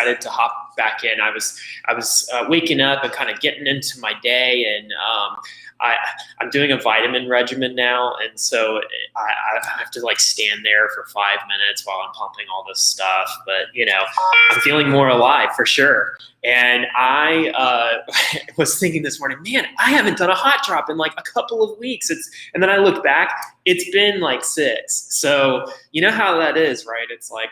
excited to hop back in. I was waking up and kind of getting into my day, and I'm doing a vitamin regimen now, and so I have to like stand there for 5 minutes while I'm pumping all this stuff. But I'm feeling more alive for sure. And I was thinking this morning, man, I haven't done a hot drop in like a couple of weeks. And then I look back, it's been like 6. So you know how that is, right? It's like,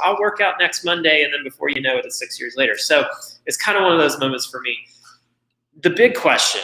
I'll work out next Monday, and then before you know it, it's 6 years later. So it's kind of one of those moments for me. The big question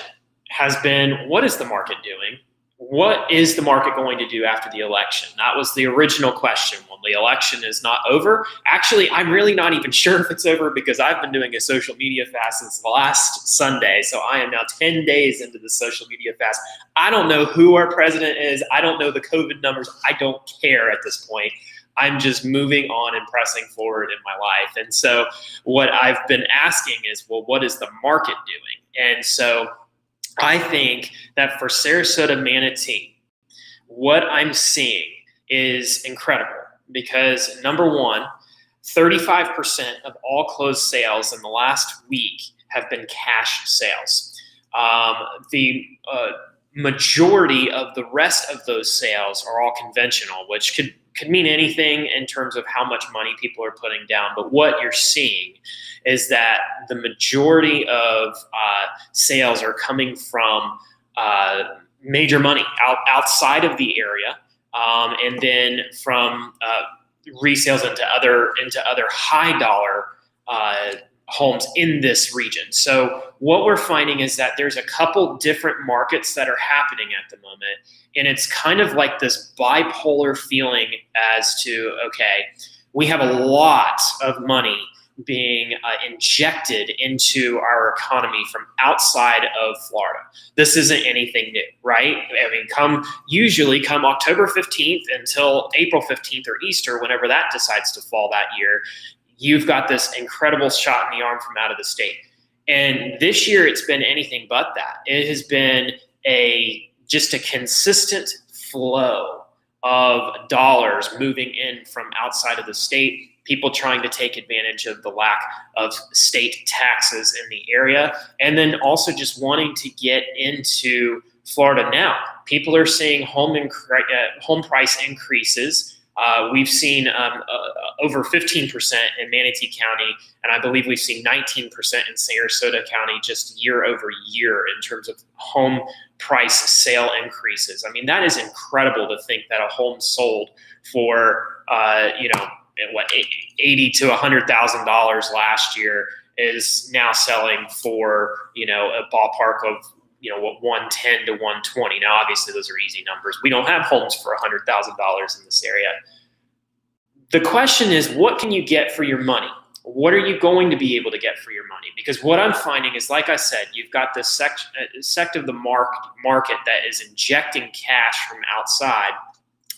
has been, what is the market doing? What is the market going to do after the election? That was the original question. Well, the election is not over. Actually, I'm really not even sure if it's over, because I've been doing a social media fast since last Sunday. So I am now 10 days into the social media fast. I don't know who our president is. I don't know the COVID numbers. I don't care at this point. I'm just moving on and pressing forward in my life. And so what I've been asking is, well, what is the market doing? And so I think that for Sarasota, Manatee, what I'm seeing is incredible, because number one, 35% of all closed sales in the last week have been cash sales. The majority of the rest of those sales are all conventional, which could mean anything in terms of how much money people are putting down. But what you're seeing is that the majority of sales are coming from major money outside of the area, and then from resales into other high dollar homes in this region. So what we're finding is that there's a couple different markets that are happening at the moment. And it's kind of like this bipolar feeling as to, okay, we have a lot of money being injected into our economy from outside of Florida. This isn't anything new, right? I mean, usually come October 15th until April 15th or Easter, whenever that decides to fall that year, you've got this incredible shot in the arm from out of the state. And this year it's been anything but that. It has been just a consistent flow of dollars moving in from outside of the state, people trying to take advantage of the lack of state taxes in the area, and then also just wanting to get into Florida now. People are seeing home price increases. We've seen over 15% in Manatee County, and I believe we've seen 19% in Sarasota County just year over year in terms of home price sale increases. I mean, that is incredible to think that a home sold for $80,000 to $100,000 last year is now selling for a ballpark of 110 to 120. Now, obviously, those are easy numbers. We don't have homes for $100,000 in this area. The question is, what can you get for your money? What are you going to be able to get for your money? Because what I'm finding is, like I said, you've got this sect of the market that is injecting cash from outside,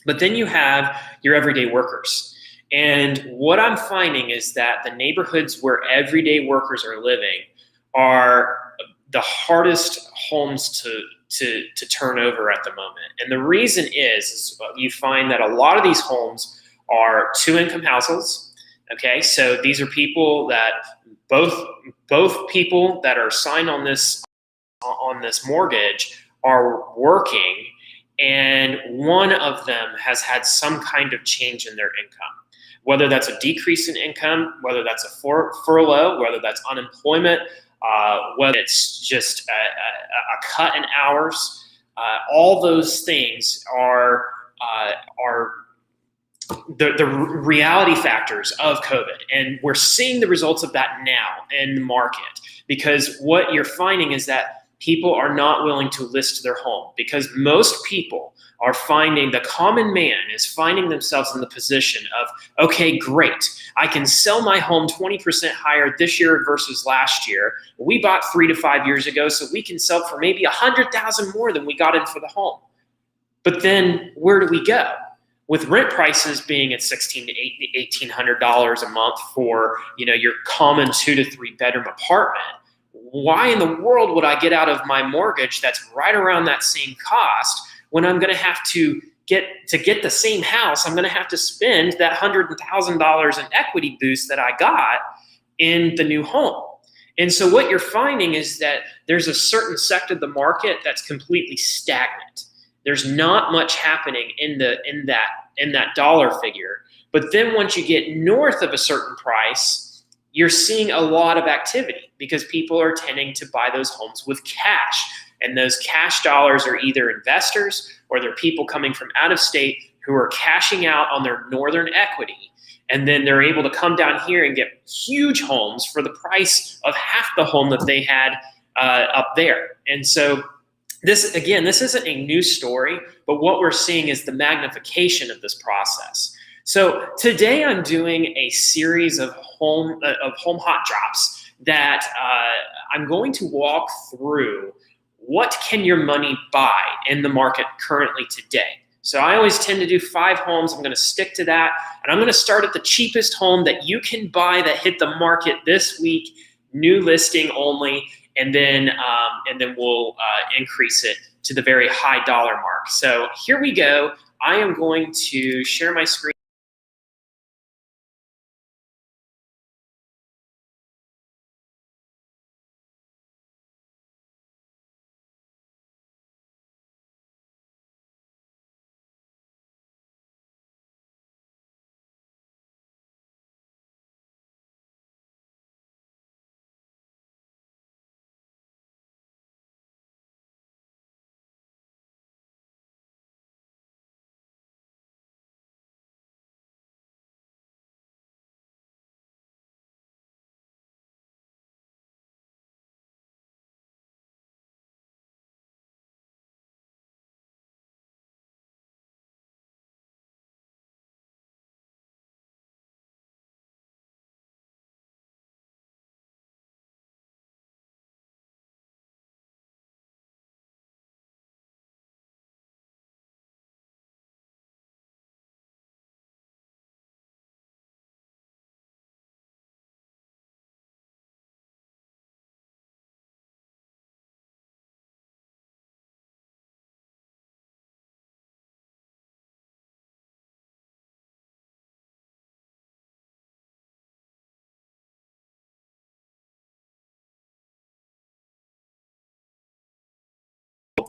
but then you have your everyday workers. And what I'm finding is that the neighborhoods where everyday workers are living are the hardest homes to turn over at the moment. And the reason is you find that a lot of these homes are 2-income households. Okay, so these are people that both people that are signed on this mortgage are working, and one of them has had some kind of change in their income. Whether that's a decrease in income, whether that's a furlough, whether that's unemployment, whether it's just a cut in hours, all those things are the reality factors of COVID. And we're seeing the results of that now in the market, because what you're finding is that people are not willing to list their home, because most people are finding, the common man is finding themselves in the position of, okay, great, I can sell my home 20% higher this year versus last year. We bought 3 to 5 years ago, so we can sell for maybe $100,000 more than we got in for the home. But then where do we go? With rent prices being at $1,600 to $1,800 a month for your common 2 to 3 bedroom apartment, why in the world would I get out of my mortgage that's right around that same cost when I'm going to have to get the same house, I'm going to have to spend that $100,000 in equity boost that I got in the new home. And so what you're finding is that there's a certain sector of the market that's completely stagnant. There's not much happening in that dollar figure. But then once you get north of a certain price, you're seeing a lot of activity because people are tending to buy those homes with cash. And those cash dollars are either investors or they're people coming from out of state who are cashing out on their northern equity. And then they're able to come down here and get huge homes for the price of half the home that they had up there. And so this isn't a new story, but what we're seeing is the magnification of this process. So today I'm doing a series of home hot drops that I'm going to walk through what can your money buy in the market currently today. So I always tend to do 5 homes. I'm going to stick to that. And I'm going to start at the cheapest home that you can buy that hit the market this week, new listing only, and then we'll increase it to the very high dollar mark. So here we go. I am going to share my screen.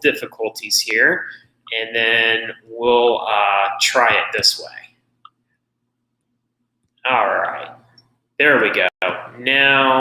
Difficulties here, and then we'll try it this way. All right, there we go. Now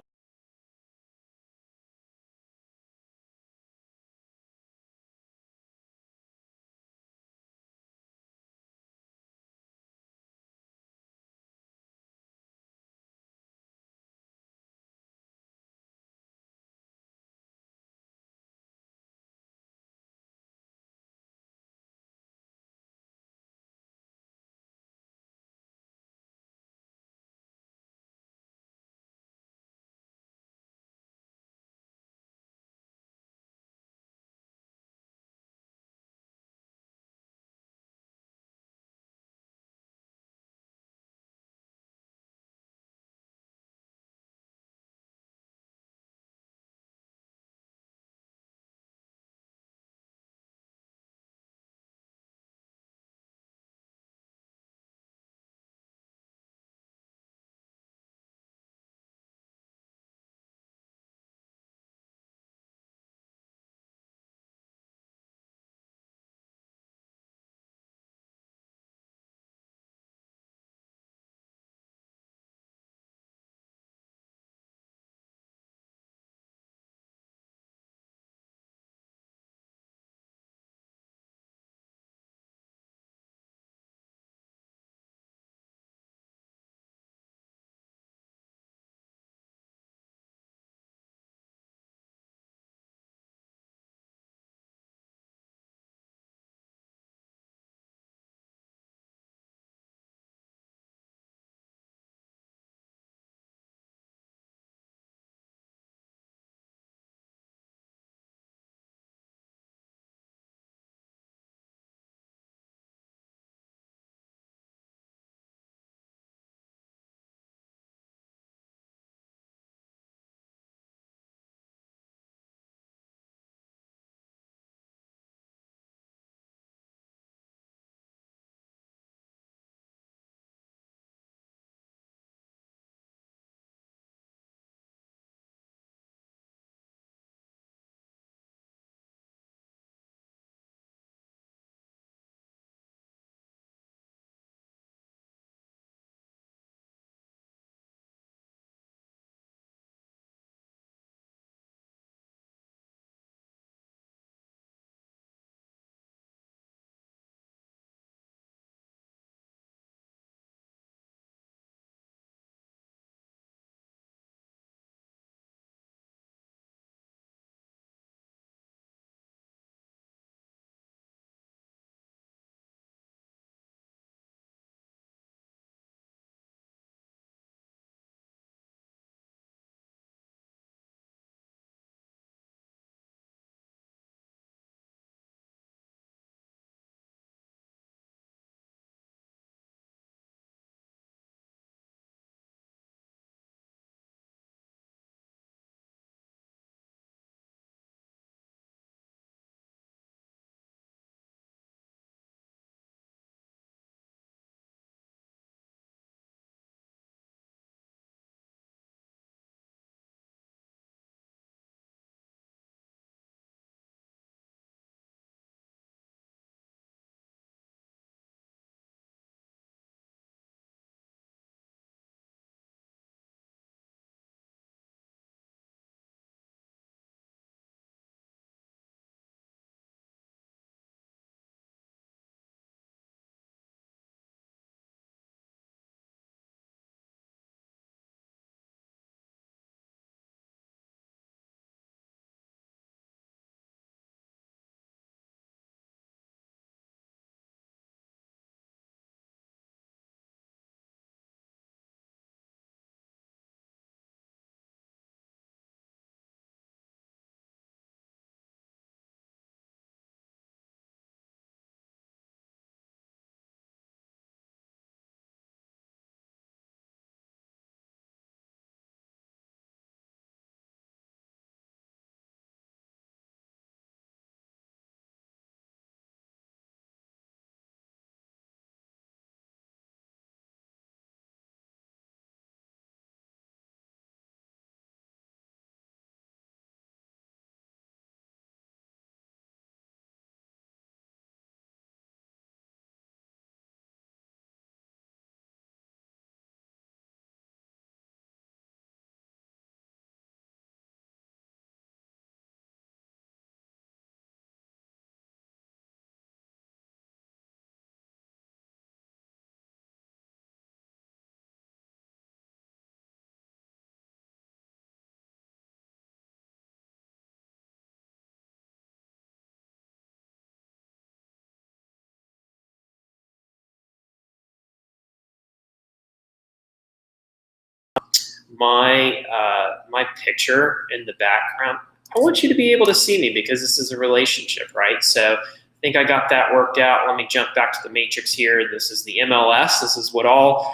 my picture in the background. I want you to be able to see me because this is a relationship, right? So I think I got that worked out. Let me jump back to the matrix here. This is the MLS. This is what all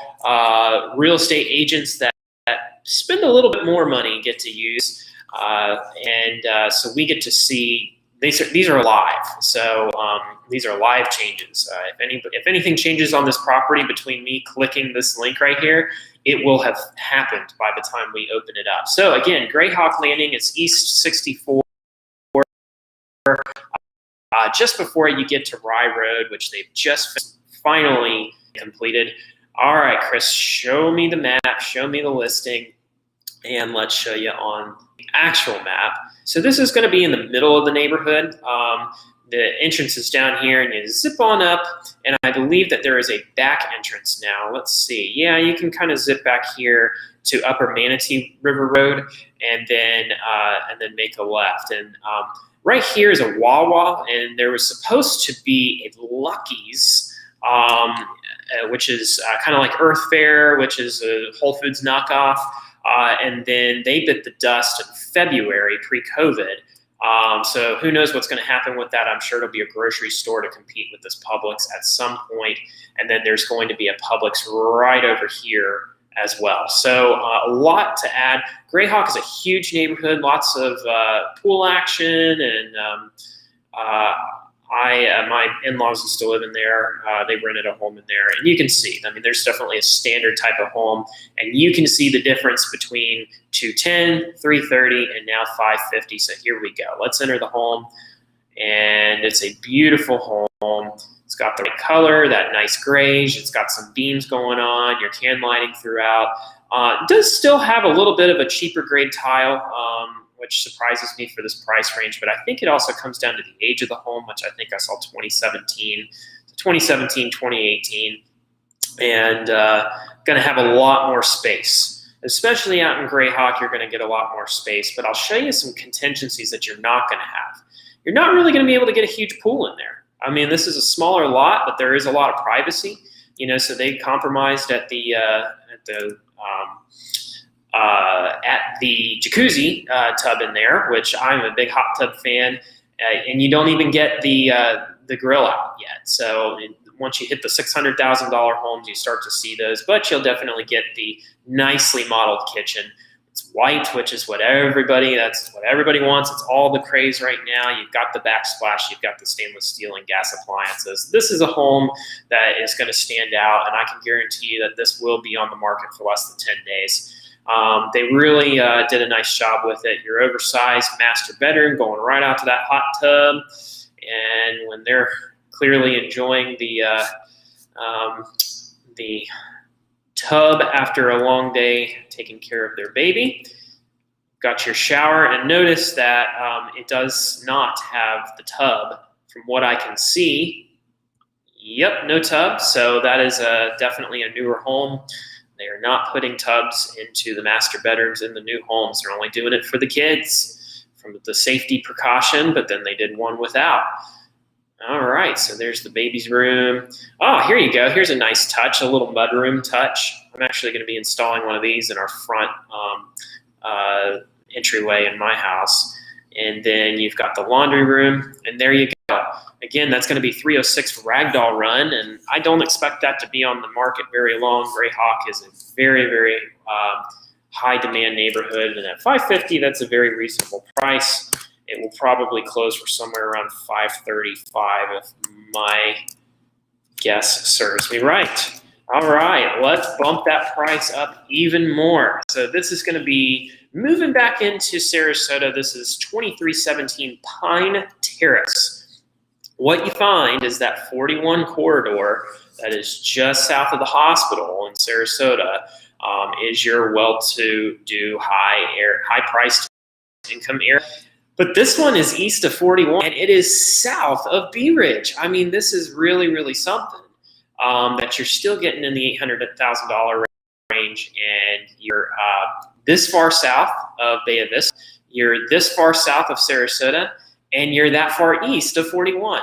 real estate agents that spend a little bit more money get to use. So we get to see, these are live. So these are live changes. If anything changes on this property between me clicking this link right here, it will have happened by the time we open it up. So again, Greyhawk Landing is East 64, just before you get to Rye Road, which they've just finally completed. All right, Chris, show me the map, show me the listing, and let's show you on the actual map. So this is going to be in the middle of the neighborhood. The entrance is down here, and you zip on up, and I believe that there is a back entrance now. Let's see. Yeah, you can kind of zip back here to Upper Manatee River Road, and then make a left. And right here is a Wawa, and there was supposed to be a Lucky's, which is kind of like Earth Fare, which is a Whole Foods knockoff. And then they bit the dust in February pre-COVID. So who knows what's going to happen with that. I'm sure it'll be a grocery store to compete with this Publix at some point. And then there's going to be a Publix right over here as well. So a lot to add. Greyhawk is a huge neighborhood, lots of pool action, and my in-laws used to live in there. They rented a home in there, and you can see, I mean, there's definitely a standard type of home, and you can see the difference between 210, 330, and now 550. So here we go. Let's enter the home, and it's a beautiful home. It's got the right color, that nice grayish. It's got some beams going on, your can lighting throughout. It does still have a little bit of a cheaper grade tile, which surprises me for this price range, but I think it also comes down to the age of the home, which I think I saw 2017, 2018, and going to have a lot more space. Especially out in Greyhawk, you're going to get a lot more space, but I'll show you some contingencies that you're not going to have. You're not really going to be able to get a huge pool in there. I mean, this is a smaller lot, but there is a lot of privacy, so they compromised at the jacuzzi tub in there, which I'm a big hot tub fan, and you don't even get the grill out yet. So once you hit the $600,000 homes, you start to see those, but you'll definitely get the nicely modeled kitchen. It's white, which is that's what everybody wants. It's all the craze right now. You've got the backsplash, you've got the stainless steel and gas appliances. This is a home that is going to stand out, and I can guarantee you that this will be on the market for less than 10 days. They really did a nice job with it. Your oversized master bedroom going right out to that hot tub, and when they're clearly enjoying the tub after a long day taking care of their baby, got your shower, and notice that it does not have the tub from what I can see. Yep, no tub. So that is definitely a newer home. They are not putting tubs into the master bedrooms in the new homes. They're only doing it for the kids, from the safety precaution, but then they did one without. All right, so there's the baby's room. Oh, here you go. Here's a nice touch, a little mudroom touch. I'm actually going to be installing one of these in our front entryway in my house. And then you've got the laundry room, and there you go. Again, that's going to be 306 Ragdoll Run, and I don't expect that to be on the market very long. Greyhawk is a very, very high demand neighborhood, and at $550, that's a very reasonable price. It will probably close for somewhere around $535 if my guess serves me right. All right, let's bump that price up even more. So this is going to be moving back into Sarasota. This is 2317 Pine Terrace. What you find is that 41 corridor that is just south of the hospital in Sarasota is your well-to-do, high-priced income area. But this one is east of 41, and it is south of Bee Ridge. I mean, this is really, really something that you're still getting in the $800,000 range, and you're this far south of Bay Vista, you're this far south of Sarasota, and you're that far east of 41.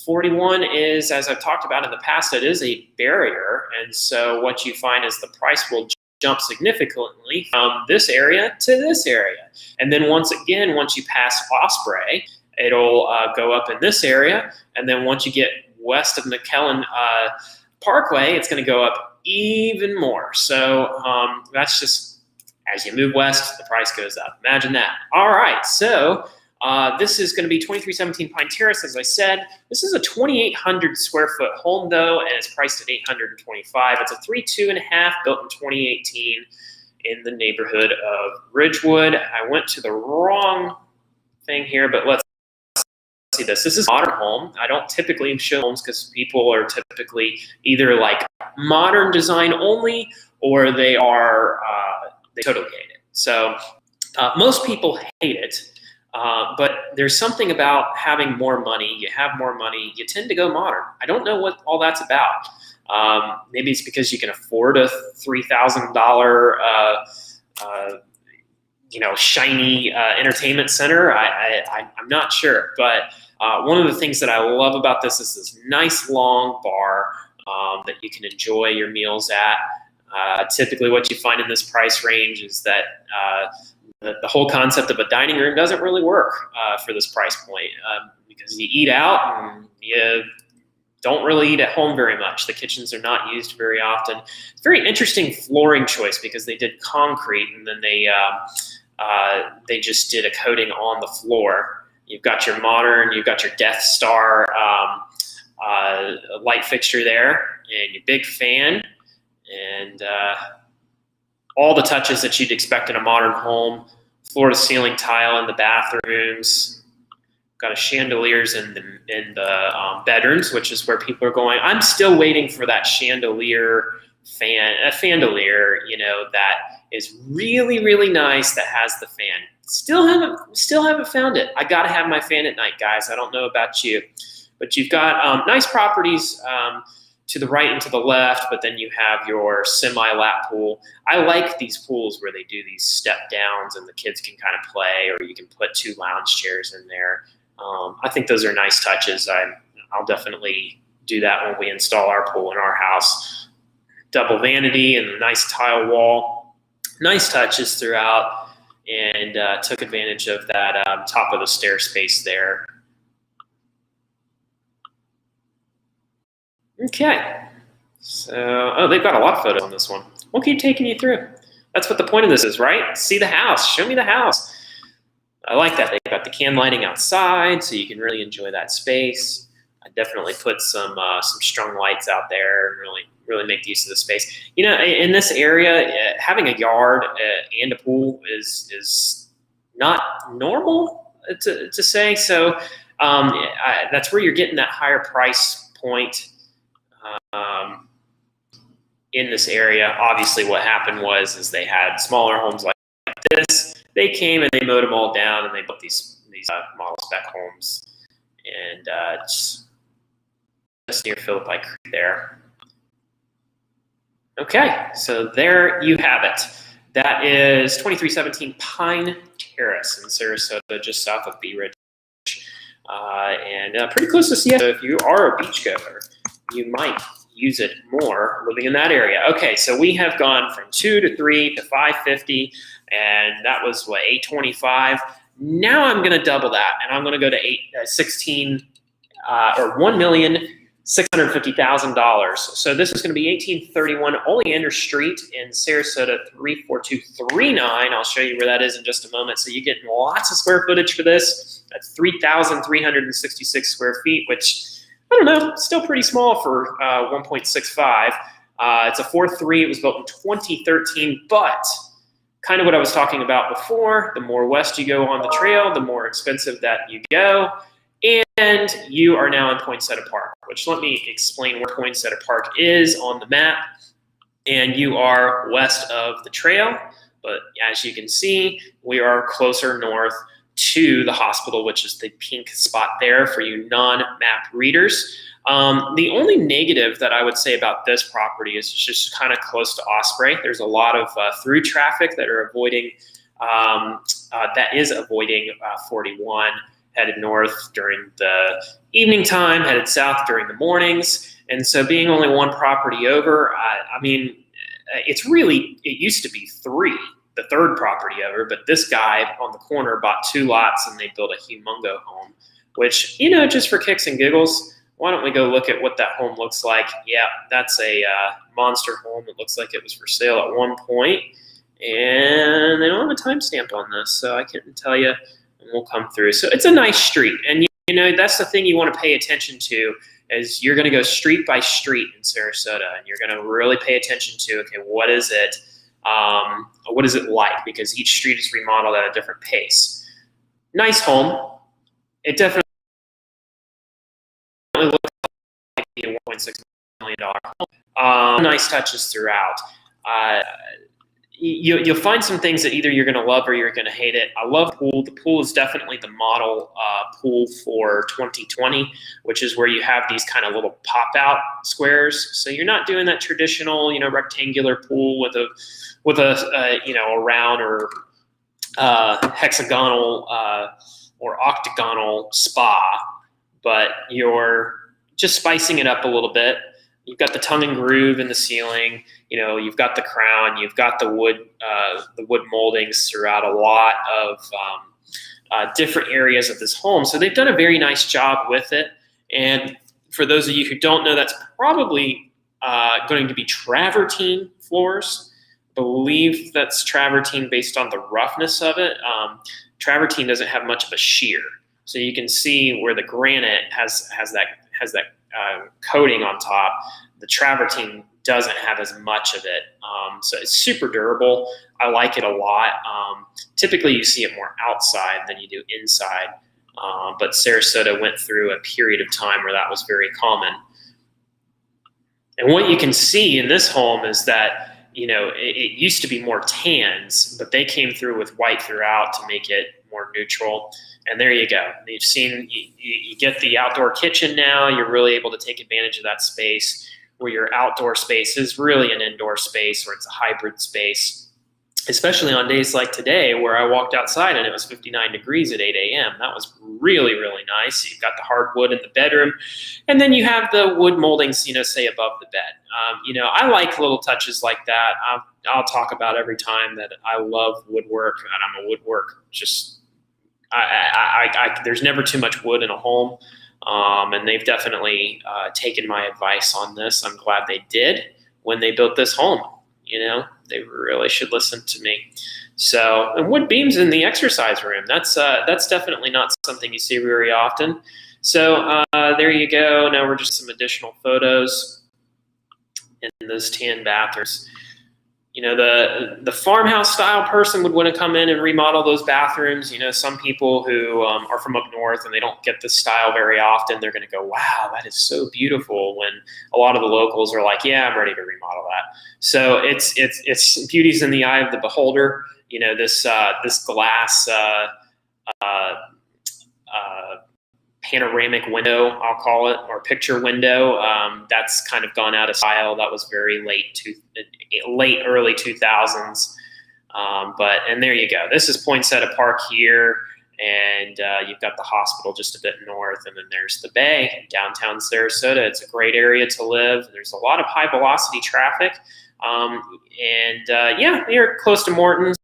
41 is, as I've talked about in the past, it is a barrier, and so what you find is the price will jump significantly from this area to this area. And then once you pass Osprey, it'll go up in this area. And then once you get west of McKellen Parkway, it's going to go up even more. So that's just, as you move west, the price goes up. Imagine that. All right, so this is going to be 2317 Pine Terrace, as I said. This is a 2,800 square foot home, though, and it's priced at $825. It's a 3.2.5 built in 2018 in the neighborhood of Ridgewood. I went to the wrong thing here, but let's see this. This is a modern home. I don't typically show homes because people are typically either like modern design only, or they are they totally hate it. So most people hate it. But there's something about having more money. You have more money, you tend to go modern. I don't know what all that's about. Maybe it's because you can afford a $3,000 shiny entertainment center. I'm not sure. But one of the things that I love about this is this nice long bar that you can enjoy your meals at. Typically what you find in this price range is that the whole concept of a dining room doesn't really work for this price point because you eat out and you don't really eat at home very much. The kitchens are not used very often. It's a very interesting flooring choice because they did concrete and then they just did a coating on the floor. You've got your modern, you've got your Death Star light fixture there and your big fan and all the touches that you'd expect in a modern home. Floor to ceiling tile in the bathrooms. Got a chandeliers in the bedrooms, which is where people are going. I'm still waiting for that chandelier fandelier, that is really, really nice that has the fan. Still haven't found it. I gotta have my fan at night, guys. I don't know about you, but you've got nice properties to the right and to the left, but then you have your semi-lap pool. I like these pools where they do these step downs and the kids can kind of play, or you can put 2 lounge chairs in there. I think those are nice touches. I'll definitely do that when we install our pool in our house. Double vanity and a nice tile wall. Nice touches throughout, and took advantage of that top of the stair space there. Okay, so, they've got a lot of photos on this one. We'll keep taking you through. That's what the point of this is, right? See the house, show me the house. I like that. They've got the can lighting outside, so you can really enjoy that space. I definitely put some strung lights out there and really make use of the space. In this area, having a yard and a pool is not normal to say, so that's where you're getting that higher price point. In this area, obviously what happened is they had smaller homes like this. They came and they mowed them all down and they built these model spec homes, and just near Philippi Creek there. Okay, so there you have it. That is 2317 Pine Terrace in Sarasota, just south of Bee Ridge, and pretty close to Seattle. So if you are a beachgoer, you might use it more living in that area. Okay, so we have gone from 2 to 3 to 550, and that was what, 825. Now I'm going to double that, and I'm going to go to $1,650,000. So this is going to be 1831 Oleander Street in Sarasota 34239. I'll show you where that is in just a moment. So you get lots of square footage for this. That's 3,366 square feet, which, I don't know, still pretty small for 1.65. It's a 4.3. It was built in 2013, but kind of what I was talking about before, the more west you go on the trail, the more expensive that you go. And you are now in Poinsettia Park, which, let me explain where Poinsettia Park is on the map. And you are west of the trail, but as you can see, we are closer north to the hospital, which is the pink spot there for you non-map readers. The only negative that I would say about this property is it's just kind of close to Osprey. There's a lot of through traffic that are avoiding 41, headed north during the evening time, headed south during the mornings. And so being only one property over, I mean, it used to be 3, the third property over, but this guy on the corner bought 2 lots and they built a humongo home, which, just for kicks and giggles, why don't we go look at what that home looks like? Yeah, that's a monster home. It looks like it was for sale at one point, and they don't have a timestamp on this, so I couldn't tell you, and we'll come through. So it's a nice street, and that's the thing you want to pay attention to, is you're going to go street by street in Sarasota, and you're going to really pay attention to, okay, what is it like? Because each street is remodeled at a different pace. Nice home. It definitely looks like a $1.6 million home. Nice touches throughout. You'll find some things that either you're going to love or you're going to hate it. I love pool. The pool is definitely the model pool for 2020, which is where you have these kind of little pop-out squares. So you're not doing that traditional, rectangular pool with a round or hexagonal or octagonal spa, but you're just spicing it up a little bit. You've got the tongue and groove in the ceiling. You've got the crown. You've got the wood moldings throughout a lot of different areas of this home. So they've done a very nice job with it. And for those of you who don't know, that's probably going to be travertine floors. I believe that's travertine based on the roughness of it. Travertine doesn't have much of a shear, so you can see where the granite has that coating on top. The travertine doesn't have as much of it, so it's super durable. I like it a lot. Typically you see it more outside than you do inside, but Sarasota went through a period of time where that was very common. And what you can see in this home is that it used to be more tans, but they came through with white throughout to make it more neutral. And there you go. You've seen, you get the outdoor kitchen now. You're really able to take advantage of that space, where your outdoor space is really an indoor space, or it's a hybrid space, especially on days like today where I walked outside and it was 59 degrees at 8 a.m. That was really, really nice. You've got the hardwood in the bedroom, and then you have the wood moldings, say above the bed. I like little touches like that. I'll talk about every time that I love woodwork, and I'm a woodwork there's never too much wood in a home, and they've definitely taken my advice on this. I'm glad they did when they built this home. They really should listen to me. So, and wood beams in the exercise room, that's definitely not something you see very often. So there you go. Now we're just some additional photos in those tan bathrooms. The farmhouse style person would want to come in and remodel those bathrooms. Some people who are from up north and they don't get this style very often, they're going to go, wow, that is so beautiful, when a lot of the locals are like, yeah, I'm ready to remodel that. So it's beauty's in the eye of the beholder. This glass panoramic window, I'll call it, or picture window, that's kind of gone out of style. That was very early 2000s. And there you go. This is Poinsettia Park here, and you've got the hospital just a bit north, and then there's the bay, downtown Sarasota. It's a great area to live. There's a lot of high velocity traffic, yeah, you're close to Morton's,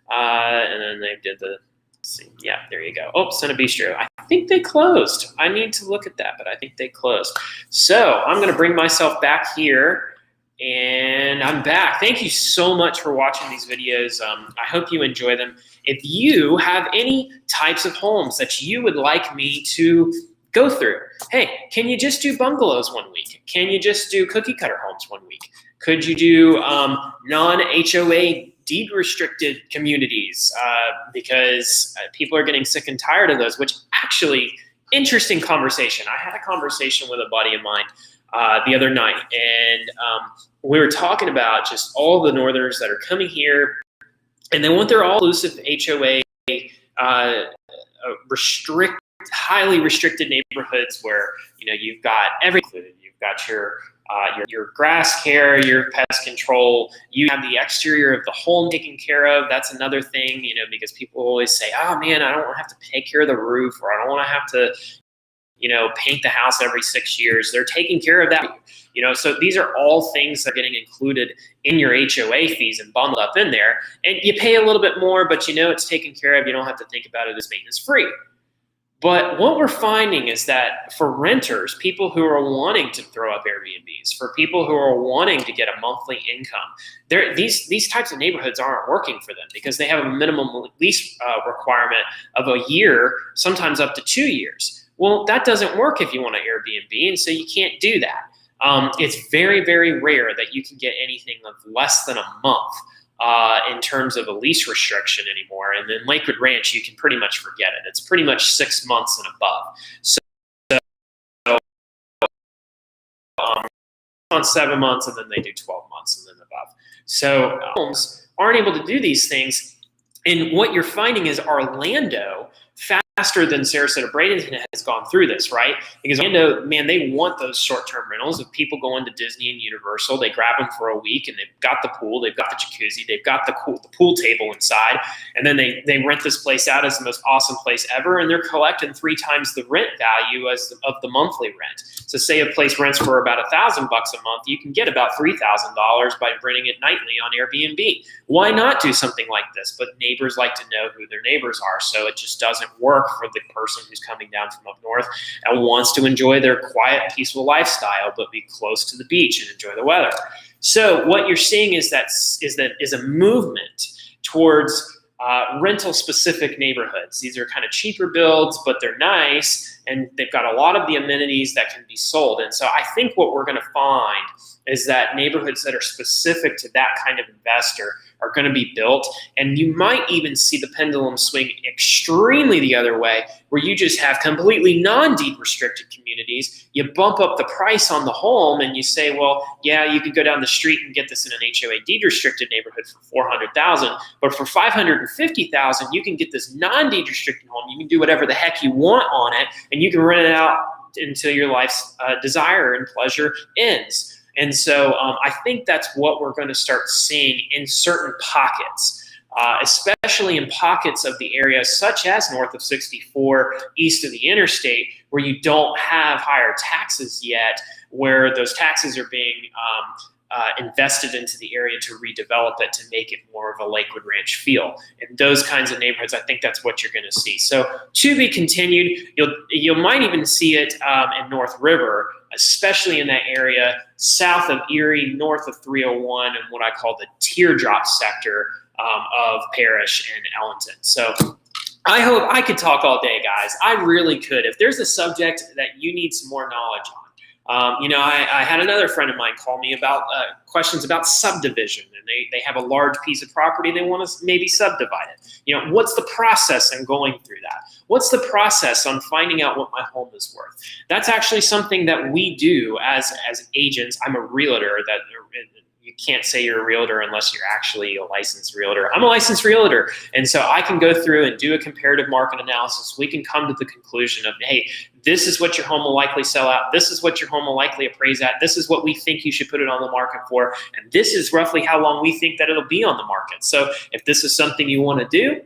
and then they did the. Yeah, there you go. Oh, Senna Bistro. I think they closed. I need to look at that, but I think they closed. So I'm going to bring myself back here, and I'm back. Thank you so much for watching these videos. I hope you enjoy them. If you have any types of homes that you would like me to go through, hey, can you just do bungalows one week? Can you just do cookie cutter homes one week? Could you do non-HOA deed restricted communities, because people are getting sick and tired of those, which actually, interesting conversation. I had a conversation with a buddy of mine the other night, and we were talking about just all the Northerners that are coming here, and they want their all-inclusive HOA highly restricted neighborhoods where you've got everything. You've got your grass care, your pest control. You have the exterior of the home taken care of. That's another thing, because people always say, "Oh man, I don't want to have to take care of the roof, or I don't want to have to, paint the house every 6 years. They're taking care of that. So these are all things that are getting included in your HOA fees and bundled up in there. And you pay a little bit more, but it's taken care of. You don't have to think about it as maintenance free. But what we're finding is that for renters, people who are wanting to throw up Airbnbs, for people who are wanting to get a monthly income, these types of neighborhoods aren't working for them because they have a minimum lease requirement of a year, sometimes up to 2 years. Well, that doesn't work if you want an Airbnb, and so you can't do that. It's very, very rare that you can get anything of less than a month in terms of a lease restriction anymore. And then Lakewood Ranch, you can pretty much forget it. It's pretty much 6 months and above. So on 7 months, and then they do 12 months and then above. So homes aren't able to do these things. And what you're finding is Orlando, faster than Sarasota Bradenton has gone through this, right? Because Orlando, man, they want those short-term rentals of people going to Disney and Universal. They grab them for a week, and they've got the pool, they've got the jacuzzi, they've got the pool table inside, and then they rent this place out as the most awesome place ever, and they're collecting 3 times the rent value of the monthly rent. So say a place rents for about $1,000 a month, you can get about $3,000 by renting it nightly on Airbnb. Why not do something like this? But neighbors like to know who their neighbors are, so it just doesn't work for the person who's coming down from up north and wants to enjoy their quiet, peaceful lifestyle, but be close to the beach and enjoy the weather. So what you're seeing is a movement towards rental-specific neighborhoods. These are kind of cheaper builds, but they're nice, and they've got a lot of the amenities that can be sold. And so I think what we're going to find is that neighborhoods that are specific to that kind of investor are going to be built. And you might even see the pendulum swing extremely the other way, where you just have completely non-deed restricted communities. You bump up the price on the home and you say, well, yeah, you could go down the street and get this in an HOA deed restricted neighborhood for $400,000, but for $550,000, you can get this non-deed restricted home. You can do whatever the heck you want on it, and you can rent it out until your life's desire and pleasure ends. And so I think that's what we're going to start seeing in certain pockets, especially in pockets of the area such as north of 64, east of the interstate, where you don't have higher taxes yet, where those taxes are being invested into the area to redevelop it, to make it more of a Lakewood Ranch feel. In those kinds of neighborhoods, I think that's what you're going to see. So to be continued. You might even see it in North River, especially in that area south of Erie, north of 301, and what I call the teardrop sector of Parrish and Ellington. So I hope I could talk all day, guys. I really could. If there's a subject that you need some more knowledge on, I had another friend of mine call me about questions about subdivision, and they have a large piece of property, they want to maybe subdivide it. What's the process in going through that? What's the process on finding out what my home is worth? That's actually something that we do as agents. I'm a realtor. That you can't say you're a realtor unless you're actually a licensed realtor. I'm a licensed realtor, and so I can go through and do a comparative market analysis. We can come to the conclusion of, hey, this is what your home will likely sell at. This is what your home will likely appraise at. This is what we think you should put it on the market for. And this is roughly how long we think that it'll be on the market. So if this is something you want to do,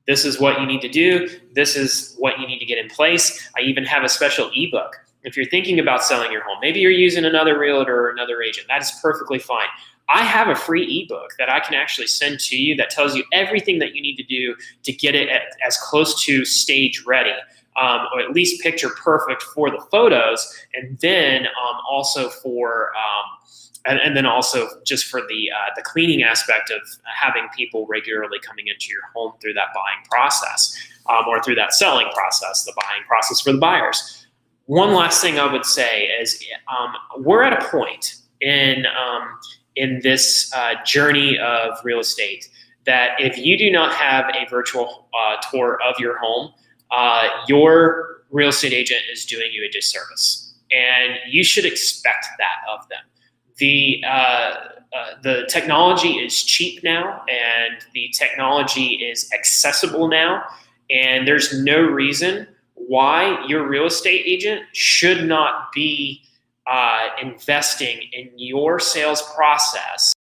this is what you need to do. This is what you need to get in place. I even have a special ebook. If you're thinking about selling your home, maybe you're using another realtor or another agent, that is perfectly fine. I have a free ebook that I can actually send to you that tells you everything that you need to do to get it as close to stage ready, or at least picture perfect for the photos, and then also for and then also just for the cleaning aspect of having people regularly coming into your home through that buying process, or through that selling process, the buying process for the buyers. One last thing I would say is we're at a point in this journey of real estate that if you do not have a virtual tour of your home, your real estate agent is doing you a disservice, and you should expect that of them. The technology is cheap now, and the technology is accessible now, and there's no reason why your real estate agent should not be investing in your sales process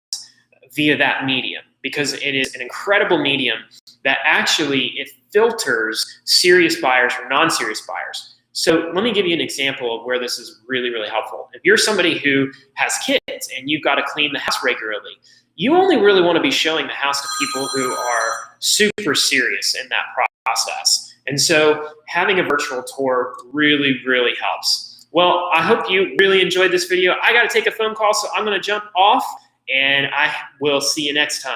via that medium, because it is an incredible medium that actually it filters serious buyers from non-serious buyers. So let me give you an example of where this is really, really helpful. If you're somebody who has kids and you've got to clean the house regularly, you only really want to be showing the house to people who are super serious in that process. And so having a virtual tour really, really helps. Well, I hope you really enjoyed this video. I got to take a phone call, so I'm going to jump off, and I will see you next time.